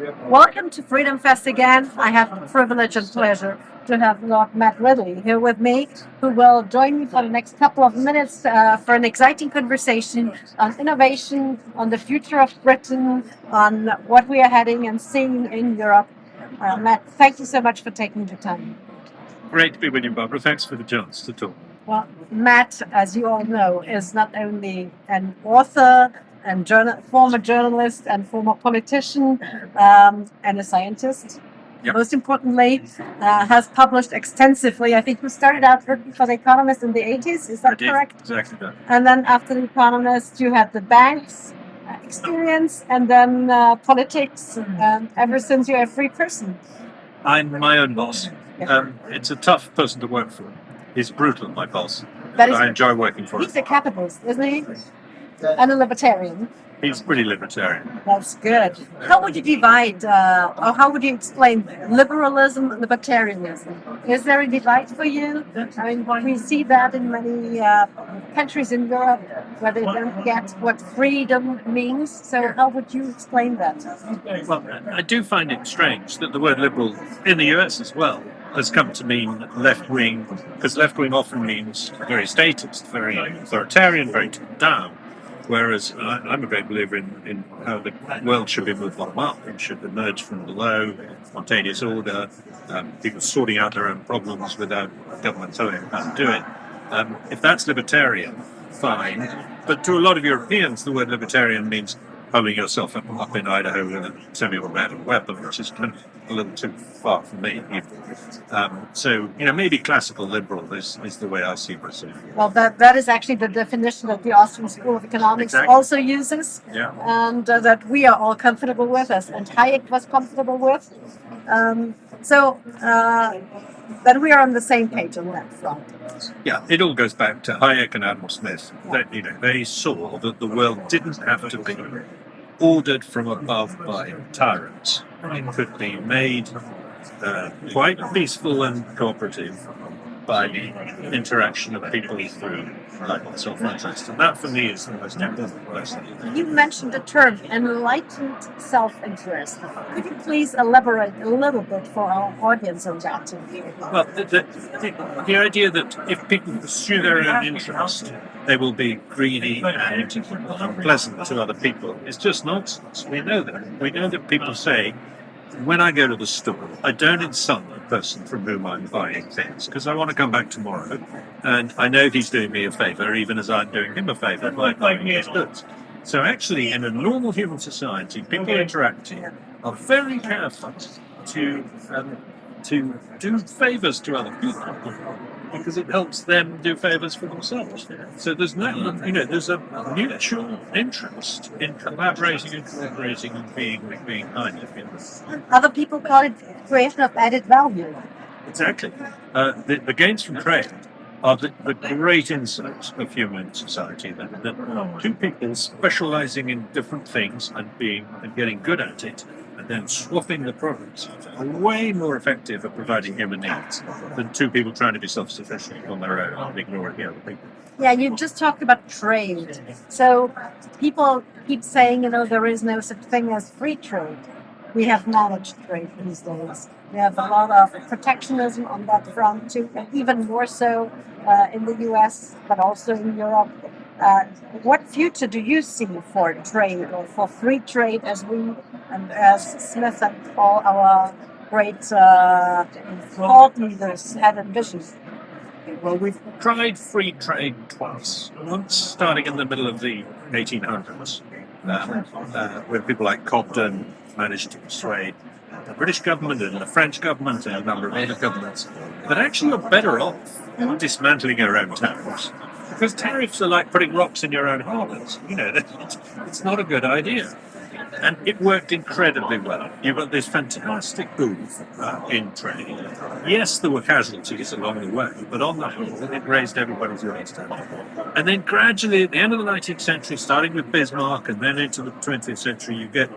Welcome to Freedom Fest again. I have the privilege and pleasure to have Lord Matt Ridley here with me, who will join me for the next couple of minutes for an exciting conversation on innovation, on the future of Britain, on what we are heading and seeing in Europe. Matt, thank you so much for taking the time. Great to be with you, Barbara. Thanks for the chance to talk. Well, Matt, as you all know, is not only an author and former journalist and former politician and a scientist. Yep. Most importantly, has published extensively. I think you started out working for The Economist in the 80s. Is I that did correct? exactly that. And then after The Economist, you had the banks experience and then politics. And ever since you're a free person. I'm my own boss. Yeah. It's a tough person to work for. He's brutal, my boss. That is- I enjoy working for He's him. a capitalist, isn't he? And a libertarian. He's pretty libertarian. That's good. How would you divide, or how would you explain liberalism and libertarianism? Is there a divide for you? I mean, we see that in many countries in Europe where they don't get what freedom means. So, how would you explain that? Well, I do find it strange that the word liberal in the US as well has come to mean left wing, because left wing often means very statist, very authoritarian, very top down. Whereas I'm a great believer in how the world should be moved bottom up. It should emerge from below, spontaneous order, people sorting out their own problems without government telling them how to do it. If that's libertarian, fine. But to a lot of Europeans, the word libertarian means holding yourself up in Idaho with a semi-automatic weapon, which is kind of a little too far for me. So, maybe classical liberal is the way I see Brazil. Well, that is actually the definition that the Austrian School of Economics Exactly. also uses, Yeah. and that we are all comfortable with, and Hayek was comfortable with. Then we are on the same page on that front. Yeah, it all goes back to Hayek and Adam Smith. That they saw that the world didn't have to be ordered from above by tyrants. It could be made quite peaceful and cooperative by the interaction of people through self-interest. And that, for me, is the most important lesson. You mentioned the term enlightened self-interest. Could you please elaborate a little bit for our audience on that? Well, the idea that if people pursue their own interest, they will be greedy and unpleasant to other people is just nonsense. We know that. We know that people say, when I go to the store, I don't insult the person from whom I'm buying things because I want to come back tomorrow, and I know he's doing me a favour, even as I'm doing him a favour by buying his goods. So actually, in a normal human society, people interacting are very careful to do favours to other people because it helps them do favours for themselves. So there's there's a mutual interest in collaborating and cooperating and being kind. Other people call it creation of added value. Exactly. The gains from trade are the great insight of human society. That two people specialising in different things and getting good at it, and then swapping the products are way more effective at providing human needs than two people trying to be self-sufficient on their own and ignoring the other people. Yeah, you just talked about trade. So people keep saying, there is no such thing as free trade. We have managed trade these days. We have a lot of protectionism on that front too, and even more so in the US, but also in Europe. What future do you see for trade or for free trade as Smith and all our great thought leaders had envisioned? Well, we've tried free trade twice. Once starting in the middle of the 1800s, where people like Cobden managed to persuade the British government and the French government and a number of other governments that actually you're better off dismantling your own tariffs. Because tariffs are like putting rocks in your own harbours. It's not a good idea. And it worked incredibly well. You've got this fantastic boom in trade. Yes, there were casualties along the way, but on the whole, it raised everybody's rates down. And then gradually, at the end of the 19th century, starting with Bismarck and then into the 20th century, you get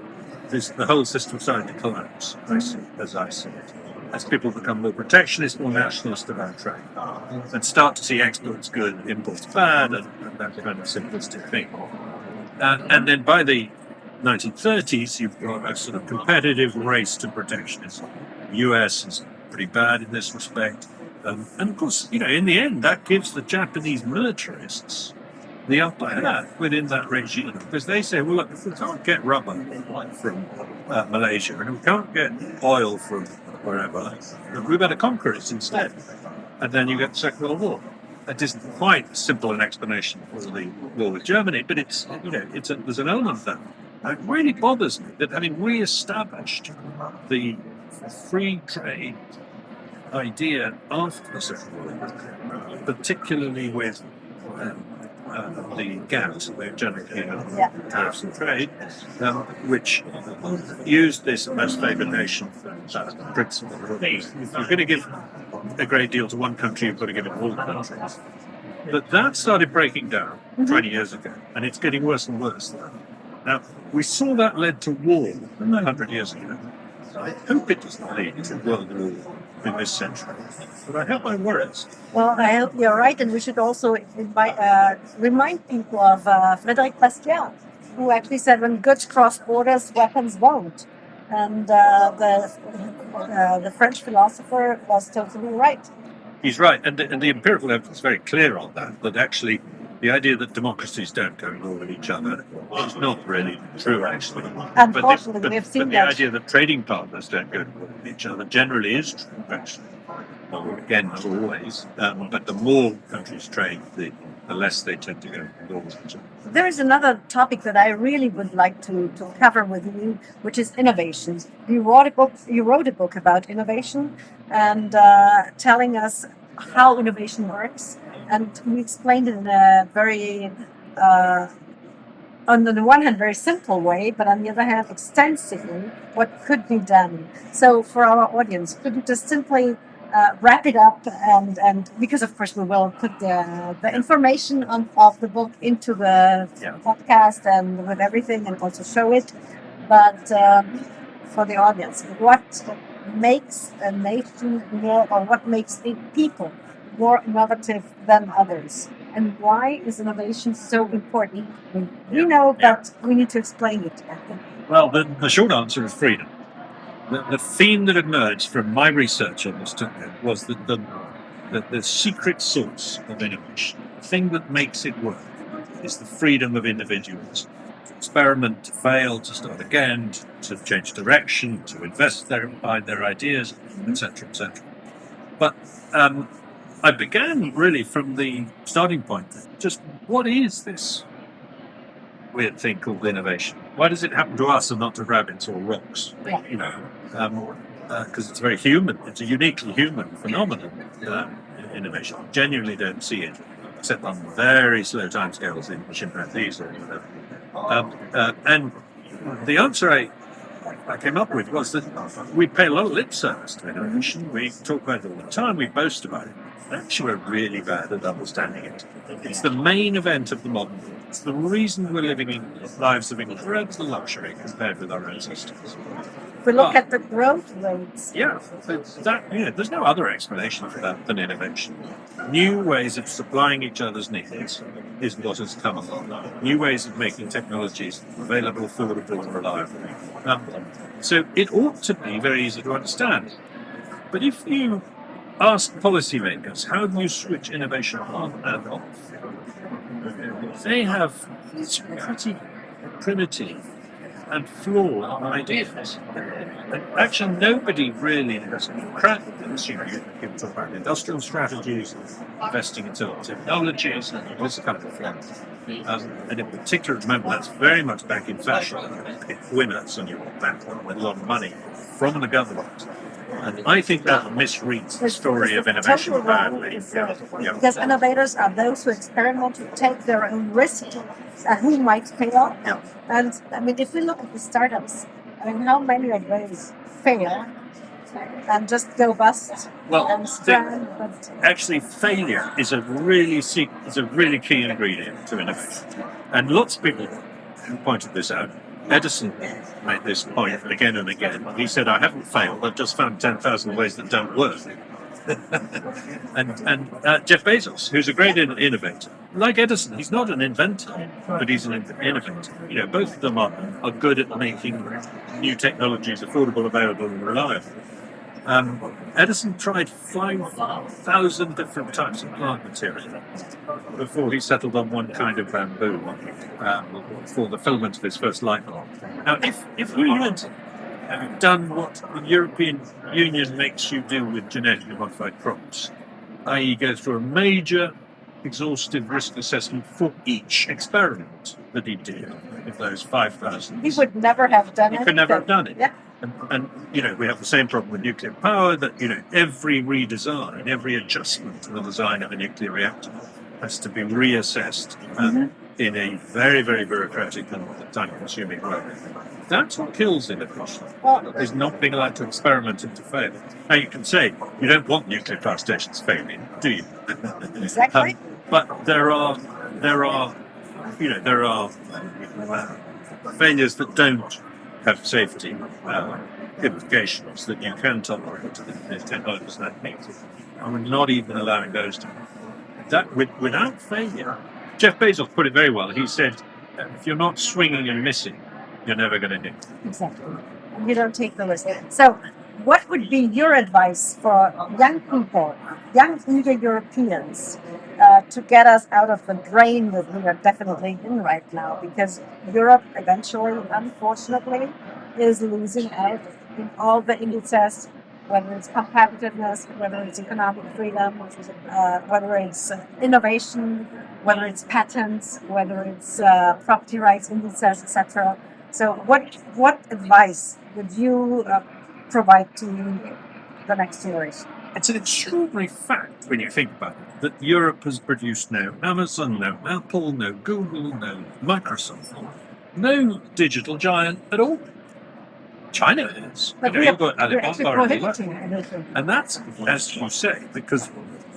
the whole system starting to collapse, as I see it. As people become more protectionist, more nationalist about trade, and start to see exports good, imports bad, and that kind of simplistic thing. And then by the 1930s, you've got a sort of competitive race to protectionism. The US is pretty bad in this respect. And of course, in the end, that gives the Japanese militarists the upper hand within that regime, because they say, well, look, if we can't get rubber from Malaysia and we can't get oil from wherever, we better conquer it instead. And then you get the Second World War. That isn't quite as simple an explanation for the war with Germany, but there's an element of that. It really bothers me that having re-established the free trade idea after the Second World War, particularly with the GATT, the General Union Tariffs and Trade, which used this most favoured nation principle. If you're going to give a great deal to one country, you've got to give it to all countries. But that started breaking down 20 years ago, and it's getting worse and worse. Now, we saw that led to war 100 years ago. I hope it doesn't lead to world war in this century, but I have my worries. Well, I hope you're right, and we should also remind people of Frédéric Bastiat, who actually said, when goods cross borders, weapons won't. And the French philosopher was totally right. He's right, and the empirical evidence is very clear on that, that actually the idea that democracies don't go to war with each other is not really true, actually. Unfortunately, we have seen the idea that trading partners don't go to war with each other generally is true, actually. Well, again, not always, but the more countries trade, the less they tend to go to war with each other. There is another topic that I really would like to cover with you, which is innovation. You wrote a book about innovation and telling us how innovation works. And we explained it in a very, on the one hand, very simple way, but on the other hand, extensively, what could be done. So for our audience, could you just simply wrap it up, and because of course we will put the information of the book into the podcast and with everything, and also show it. But for the audience, what makes a nation more, or what makes people more innovative than others, and why is innovation so important? We know, but we need to explain it. Well, the short answer is freedom. The theme that emerged from my research on this topic was that the secret source of innovation, the thing that makes it work, is the freedom of individuals to experiment, to fail, to start again, to change direction, to invest behind their ideas, etc., etc. But I began really from the starting point. Just what is this weird thing called innovation? Why does it happen to us and not to rabbits or rocks? Because it's very human. It's a uniquely human phenomenon. Innovation. Genuinely don't see it, except on very slow timescales in chimpanzees or whatever. And the answer I came up with was that we pay a lot of lip service to innovation. We talk about it all the time. We boast about it. Actually, we're really bad at understanding it. It's the main event of the modern world. It's the reason we're living in lives of incredible luxury compared with our ancestors. If we look at the growth rates. There's no other explanation for that than innovation. New ways of supplying each other's needs is what has come along. New ways of making technologies available, affordable, and reliable. So it ought to be very easy to understand. But if you ask policymakers, how do you switch innovation on and off? They have these pretty primitive and flawed ideas. And actually, nobody really has cracked this. You can talk about industrial strategies, investing in certain technologies, and all this kind of thing. And in particular, remember, that's very much back in fashion. Pick winners on your back with a lot of money from the government. And I think that misreads the story of innovation badly. Because innovators are those who experiment, who take their own risk, and who might fail. And I mean, if we look at the startups, I mean, how many of those fail and just go bust and strand? Actually, failure is a really key ingredient to innovation. And lots of people pointed this out. Edison made this point again and again. He said, I haven't failed, I've just found 10,000 ways that don't work. and Jeff Bezos, who's a great innovator. Like Edison, he's not an inventor, but he's an innovator. Both of them are good at making new technologies affordable, available, and reliable. Edison tried 5,000 different types of plant material before he settled on one kind of bamboo for the filament of his first light bulb. Now, if he had done what the European Union makes you do with genetically modified crops, i.e. go through a major exhaustive risk assessment for each experiment that he did with those 5,000. He would never have done it. He could never have done it. Yeah. And we have the same problem with nuclear power, that every redesign, every adjustment to the design of a nuclear reactor has to be reassessed in a very, very bureaucratic and time-consuming way. That's what kills innovation, is not being allowed to experiment and to fail. Now, you can say you don't want nuclear power stations failing, do you? Exactly. But there are failures that don't have safety implications that you can tolerate in technologies that make it. And we're not even allowing those to that without failure. Jeff Bezos put it very well. He said, if you're not swinging and missing, you're never going to hit. Exactly. You don't take the risk. So what would be your advice for young people, young eager Europeans, to get us out of the drain that we are definitely in right now? Because Europe eventually, unfortunately, is losing out in all the indices, whether it's competitiveness, whether it's economic freedom, whether it's innovation, whether it's patents, whether it's property rights indices, etc. So what advice would you provide to the next generation? It's an extraordinary fact when you think about it, that Europe has produced no Amazon, no Apple, no Google, no Microsoft, no digital giant at all. China is. But You've got we're actually Alibaba prohibiting anything. and that's, as you say, because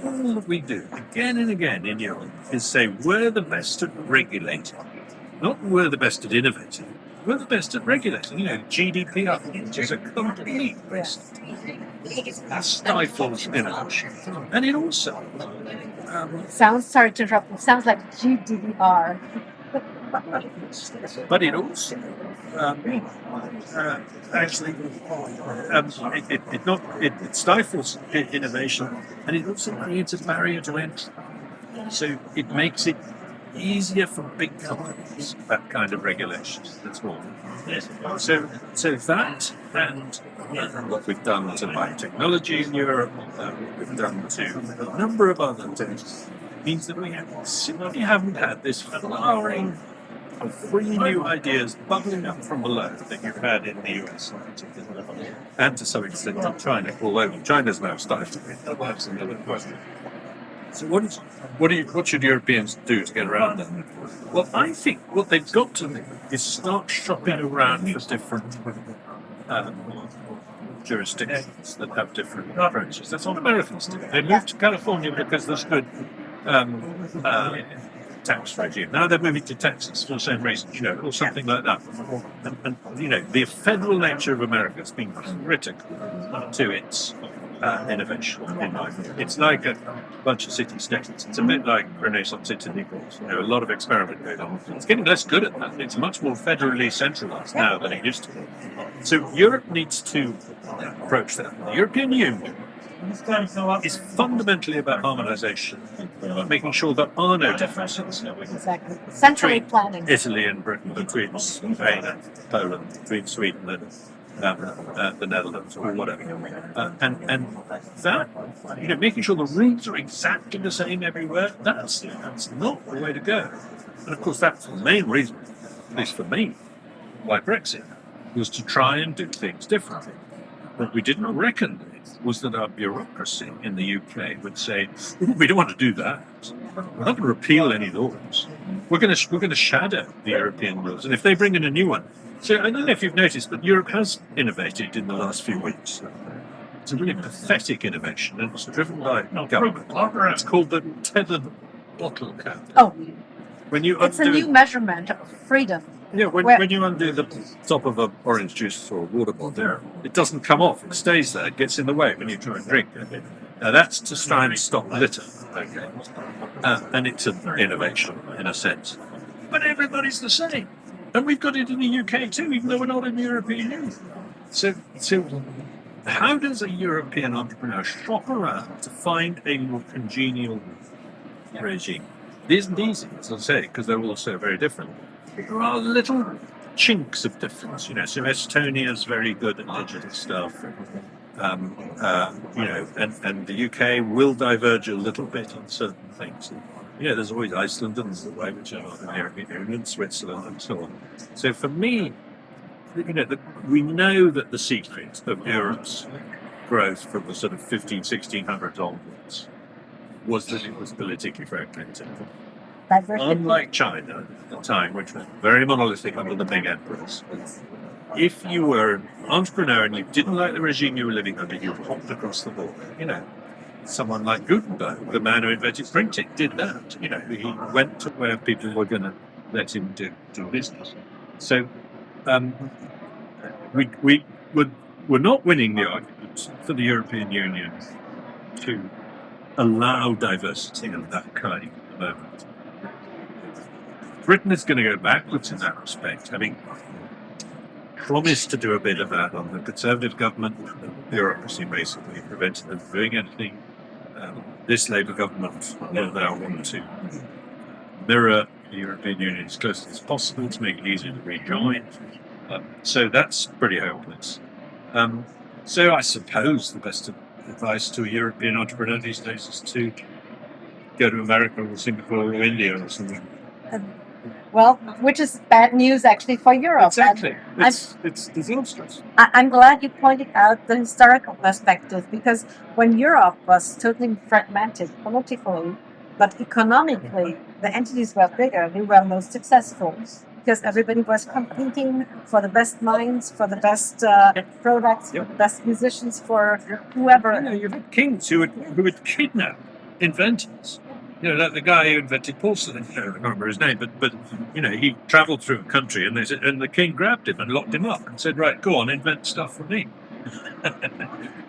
all that we do again and again in Europe is say we're the best at regulating, not we're the best at innovating. We're the best at regulating. GDPR, which is a complete waste. That stifles innovation. And it also... Sorry to interrupt, it sounds like GDPR. but it also actually it stifles innovation, and it also creates a barrier to entry. So it makes it easier for big companies, that kind of regulation. That's all. So that and what we've done to biotechnology in Europe, what we've done to a number of other things, means that we simply haven't had this flowering of free new ideas bubbling up from below that you've had in the US and to some extent in China, although China's now starting to be. That's another question. So what should Europeans do to get around that? Well, I think what they've got to do is start shopping around for different jurisdictions that have different approaches. That's what Americans do. They moved to California because there's good tax regime. Now they're moving to Texas for the same reason, or something like that. And the federal nature of America has been critical to its innovation, in my view. It's like a bunch of city-states. It's a bit like Renaissance Italy. A lot of experiment going on. It's getting less good at that. It's much more federally centralized now than it used to be. So Europe needs to approach that. The European Union is fundamentally about harmonization, about making sure there are no differences. Exactly. Centrally planning. Italy and Britain, between Spain and Poland, between Sweden and the Netherlands or whatever. And that, making sure the rules are exactly the same everywhere, that's not the way to go. And of course, that's the main reason, at least for me, why Brexit, was to try and do things differently. What we didn't reckon was that our bureaucracy in the UK would say, we don't want to do that. We're not going to repeal any laws. We're going to shadow the European rules. And if they bring in a new one, so I don't know if you've noticed, but Europe has innovated in the last few weeks. It's a really pathetic innovation, and it's driven by government. It's called the tethered bottle cap. Oh, It's a new measurement of freedom. Yeah, when you undo the top of an orange juice or a water bottle, it doesn't come off. It stays there. It gets in the way when you try and drink. Now that's to try and stop litter, okay? And it's an innovation in a sense. But everybody's the same. And we've got it in the UK too, even though we're not in the European Union. So how does a European entrepreneur shop around to find a more congenial regime? It isn't easy, as I say, because they're all so very different. There are little chinks of difference, you know. So Estonia's very good at digital stuff, you know, and the UK will diverge a little bit on certain things. You know, there's always Iceland and Norway, which are not in the European Union, Switzerland, and so on. So for me, you know, we know that the secret of Europe's growth from the sort of 1600s onwards was that it was politically fragmented. Diversity. Unlike China at the time, which was very monolithic under the big emperors, if you were an entrepreneur and you didn't like the regime you were living under, you hopped across the border. You know, someone like Gutenberg, the man who invented printing, did that. You know, he went to where people were going to let him do business. So we're not winning the argument for the European Union to allow diversity of that kind at the moment. Britain is going to go backwards in that respect, having promised to do a bit of that on the Conservative government. The bureaucracy basically prevented them from doing anything. This Labour government will now want to mirror the European Union as closely as possible to make it easier to rejoin. So that's pretty hopeless. So I suppose the best advice to a European entrepreneur these days is to go to America or Singapore or India or something. Well, which is bad news actually for Europe. Exactly. It's disastrous. I'm glad you pointed out the historical perspective, because when Europe was totally fragmented politically, but economically, the entities were bigger, we were most successful. Because everybody was competing for the best minds, for the best products, for the best musicians, for whoever. You know, you've had kings who would kidnap inventors. You know, like the guy who invented porcelain. I can't remember his name, but you know, he travelled through a country, and the king grabbed him and locked him up and said, "Right, go on, invent stuff for me."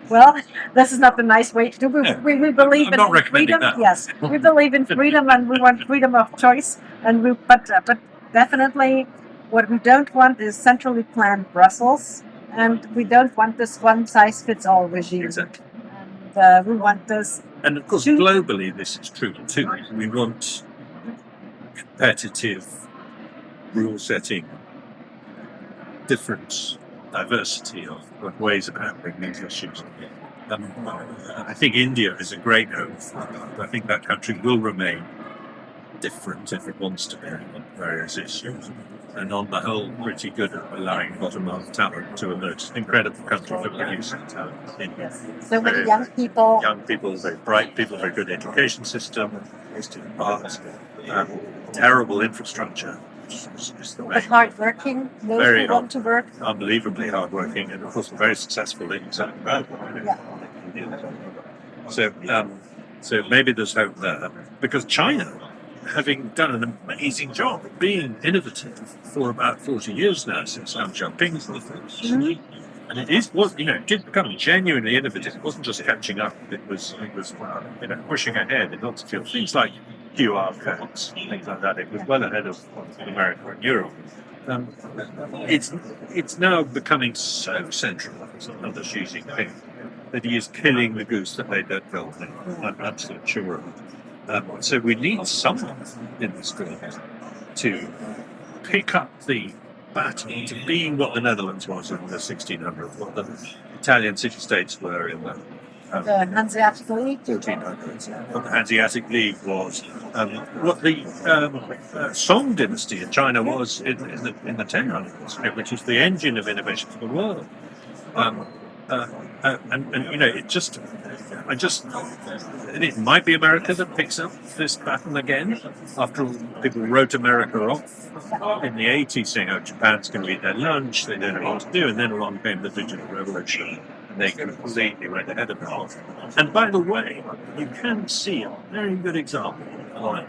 Well, this is not the nice way to do. We believe I'm not in recommending freedom. that. Yes, we believe in freedom, and we want freedom of choice. But definitely, what we don't want is centrally planned Brussels, and we don't want this one-size-fits-all regime. Exactly. And we want this. And of course, globally, this is true too. We want competitive rule setting, difference, diversity of ways of handling these issues. I think India is a great hope. I think that country will remain different if it wants to be on various issues, and on the whole pretty good at allowing bottom-up talent to emerge. Incredible country for producing talent. So many young people. Young people, very bright people, very good education system, arts, terrible infrastructure. But hardworking, those Very who want to work. Unbelievably hardworking, and of course very successful in his own right. Yeah. So maybe there's hope there, because China, having done an amazing job of being innovative for about 40 years now, since Xi Jinping's the first. And it did become genuinely innovative. It wasn't just catching up; it was pushing ahead in lots of fields. Things like QR codes, things like that. It was well ahead of America and Europe. It's now becoming so centralized under Xi Jinping that he is killing the goose that laid that golden. I'm absolutely sure of it. So we need someone in this group to pick up the baton to being what the Netherlands was in the 1600s, what the Italian city-states were in the Hanseatic League. 1400s, what the Hanseatic League was, what the Song dynasty in China was in the 1000s, which is the engine of innovation for the world. It might be America that picks up this baton again. After all, people wrote America off in the 80s, saying, "Oh, Japan's going to eat their lunch, they don't know what to do," and then along came the digital revolution, and they completely went ahead of it. And by the way, you can see a very good example of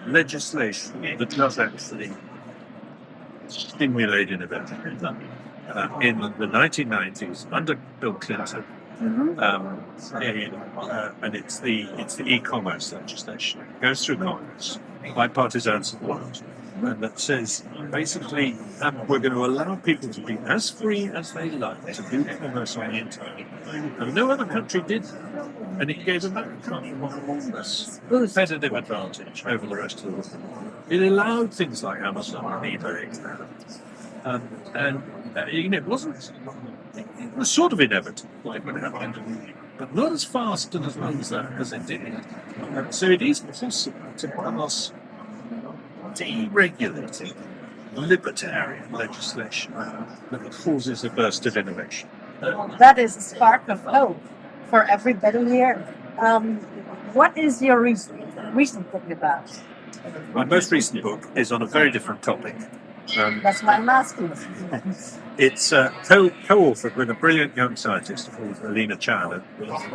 legislation that does actually stimulate innovation. In the 1990s, under Bill Clinton, And it's the e-commerce legislation. It goes through Congress, bipartisan support, and that says basically we're going to allow people to be as free as they like to do commerce on the internet. And no other country did that. And it gave America an enormous competitive advantage over the rest of the world. It allowed things like Amazon and eBay, it wasn't. It was sort of inevitable it would happen, but not as fast and as long as it did. So it is possible to pass deregulating, libertarian legislation that causes a burst of innovation. That is a spark of hope for everybody here. What is your recent book about? My most recent book is on a very different topic. That's why I'm asking. It's co-authored with a brilliant young scientist called Alina Chan at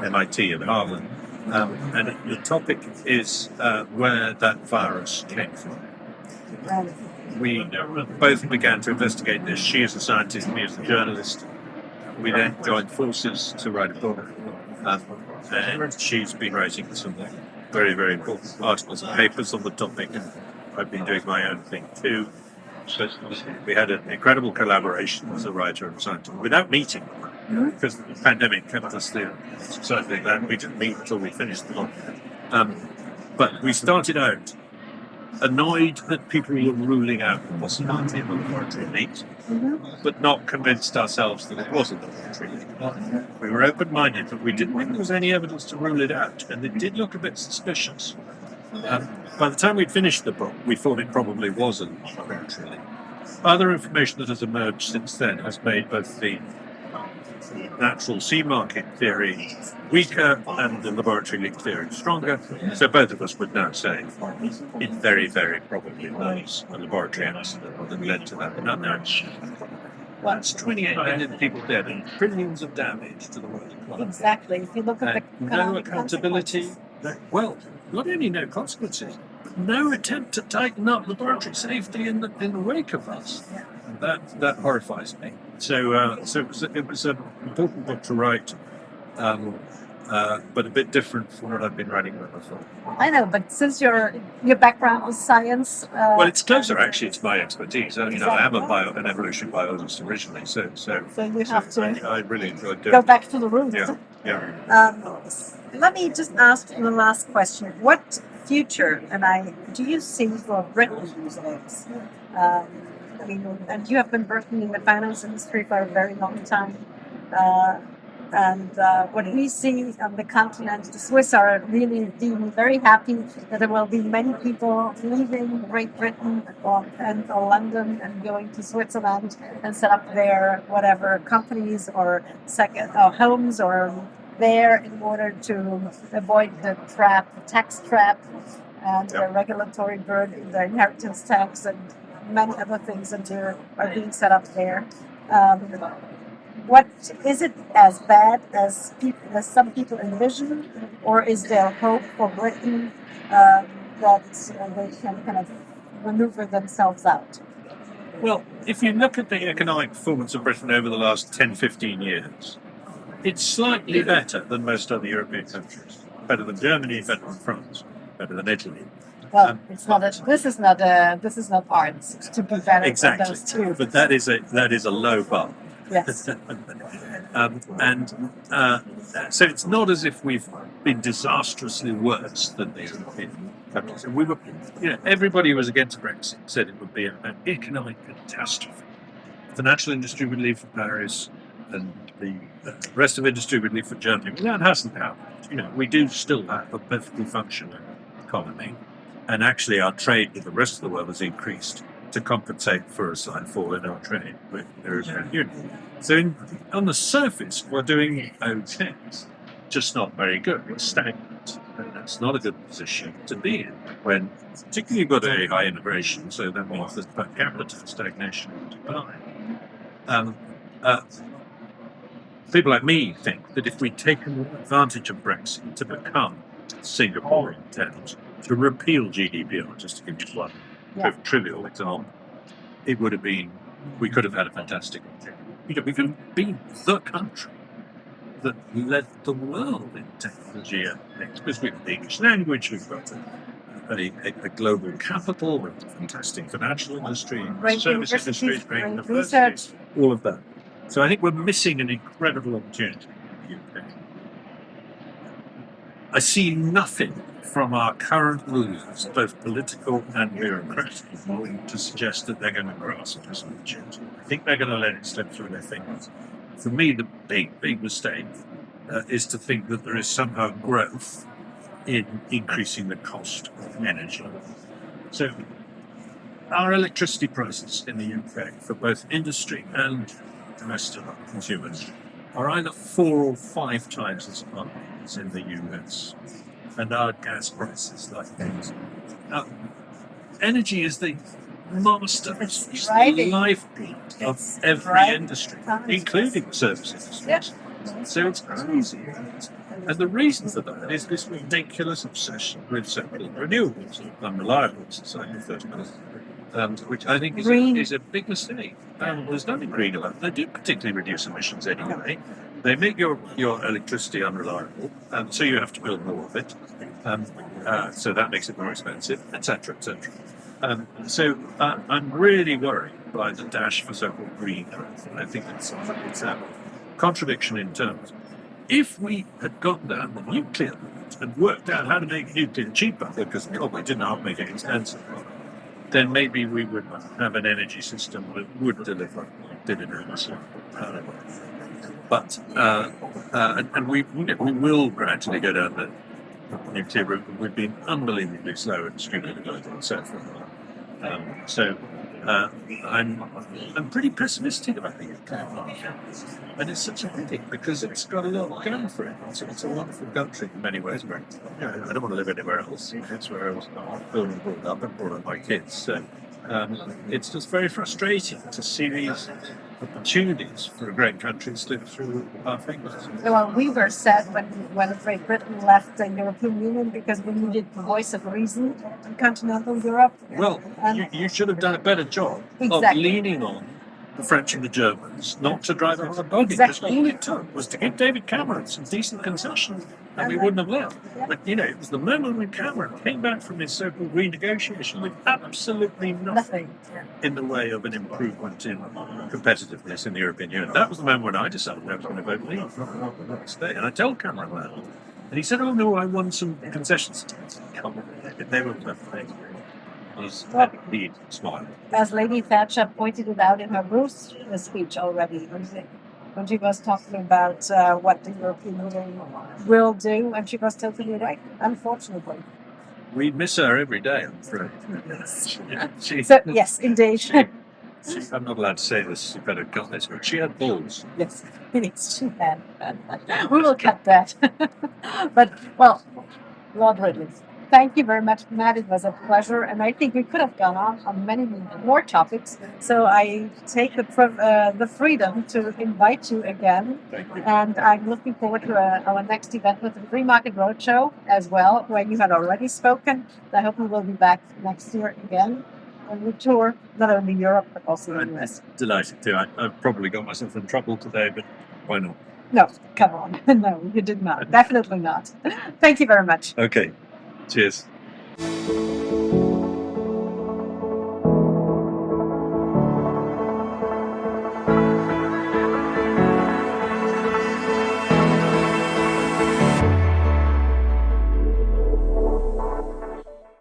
MIT and Harvard. And the topic is where that virus came from. We both began to investigate this. She is a scientist, me as a journalist. We then joined forces to write a book. And she's been writing some very, very important articles and papers on the topic. And I've been doing my own thing too. But we had an incredible collaboration as a writer and scientist without meeting, because the pandemic kept us there. Certainly that we didn't meet until we finished the book. But we started out annoyed that people were ruling out the possibility of a laboratory leak, but not convinced ourselves that it wasn't a laboratory leak. We were open-minded, but we didn't think there was any evidence to rule it out, and it did look a bit suspicious. By the time we'd finished the book, we thought it probably wasn't laboratory leak. Other information that has emerged since then has made both the natural sea market theory weaker and the laboratory leak theory stronger. So both of us would now say it very, very probably was a laboratory accident that led to that. And that's 28 million people dead and trillions of damage to the world economy. Exactly. If you look at the no accountability, well, not only no consequences, but no attempt to tighten up laboratory safety in the wake of us. That horrifies me. So it was an important book to write, but a bit different from what I've been writing about before. I know, but since your background was science, well, it's closer actually to my expertise. I am an evolution biologist originally, so you have to. I really enjoyed doing go back to the roots. Yeah. Let me just ask the last question: what future do you see for Britain these days? And you have been working in the finance industry for a very long time. And what we see on the continent, the Swiss are really being very happy that there will be many people leaving Great Britain or London and going to Switzerland and set up their whatever companies or homes or there in order to avoid the tax trap and the regulatory burden, the inheritance tax and many other things that are being set up there. What is it as bad as some people envision, or is there hope for Britain that they can kind of maneuver themselves out? Well, if you look at the economic performance of Britain over the last 10, 15 years, it's slightly better than most other European countries. Better than Germany, better than France, better than Italy. Well, this is not art to be better exactly. than those two. But that is a low bar. Yes. So it's not as if we've been disastrously worse than the European countries. And everybody who was against Brexit said it would be an economic catastrophe. The financial industry would leave for Paris, and the rest of industry would leave for Germany. Well, that hasn't happened. We do still have a perfectly functioning economy, and actually our trade with the rest of the world has increased to compensate for a slight fall in our trade with the European Union. So on the surface, we're doing okay, just not very good. We're stagnant, and that's not a good position to be in when particularly you've got a high immigration, so that means there's per capita stagnation and decline. People like me think that if we'd taken advantage of Brexit to become Singapore in terms, to repeal GDPR, just to give you one trivial example, it would have been, we could have had a fantastic, we could have been the country that led the world in technology and things, because we have the English language, we've got a global capital, we've got a fantastic financial industry, Great service industry, universities, great great universities, research. all of that. So I think we're missing an incredible opportunity in the UK. I see nothing from our current rulers, both political and bureaucratic, to suggest that they're going to grasp this opportunity. I think they're going to let it slip through their fingers. For me, the big mistake is to think that there is somehow growth in increasing the cost of energy. So our electricity prices in the UK for both industry and domestic consumers are either 4 or 5 times as high as in the US. And our gas prices like things. Now, energy is the master, it's the lifeblood of every industry, including the service industry. Yes. So it's crazy. And the reason for that is this ridiculous obsession with so-called renewables, unreliable society, which I think is a big mistake. There's nothing green about it. They do particularly reduce emissions anyway. They make your electricity unreliable, so you have to build more of it. So that makes it more expensive, etc., etc. So I'm really worried by the dash for so-called green growth. I think it's a contradiction in terms. If we had gone down the nuclear route and worked out how to make nuclear cheaper, because we didn't have to make it expensive, then maybe we would have an energy system that would deliver dividends. But we will gradually go down the nuclear route. We've been unbelievably slow and stupid about it, so I'm pretty pessimistic about the UK, and it's such a pity because it's got a lot going for it. It's a wonderful country in many ways. But I don't want to live anywhere else. It's where I was born and brought up and brought up my kids. So it's just very frustrating to see these opportunities for a great country slip through our fingers. Well, we were sad when Great Britain left the European Union because we needed the voice of reason in continental Europe. Well, you should have done a better job of leaning on the French and the Germans not to drive a hard bargain. Because all it took was to give David Cameron some decent concessions and we wouldn't have left. But, it was the moment when Cameron came back from his so-called renegotiation with absolutely nothing in the way of an improvement in competitiveness in the European Union. That was the moment when I decided I was going to vote leave the next day. And I told Cameron that. And he said, "Oh, no, I won some concessions." Come on, they were nothing. Indeed, smile. As Lady Thatcher pointed it out in her Bruce speech already, when she was talking about what the European Union will do, and she was totally right, unfortunately. We miss her every day, I'm afraid. Yes, indeed. I'm not allowed to say this, you better cut this, but she had balls. Yes, she had. We will cut that. But, well, Lord Ridley, thank you very much, Matt. It was a pleasure, and I think we could have gone on many more topics. So I take the freedom to invite you again, and I'm looking forward to our next event with the Free Market Roadshow as well, where you had already spoken. I hope we will be back next year again on the tour, not only Europe but also the US. Delighted to. I've probably got myself in trouble today, but why not? No, come on. No, you did not. Definitely not. Thank you very much. Okay. Cheers.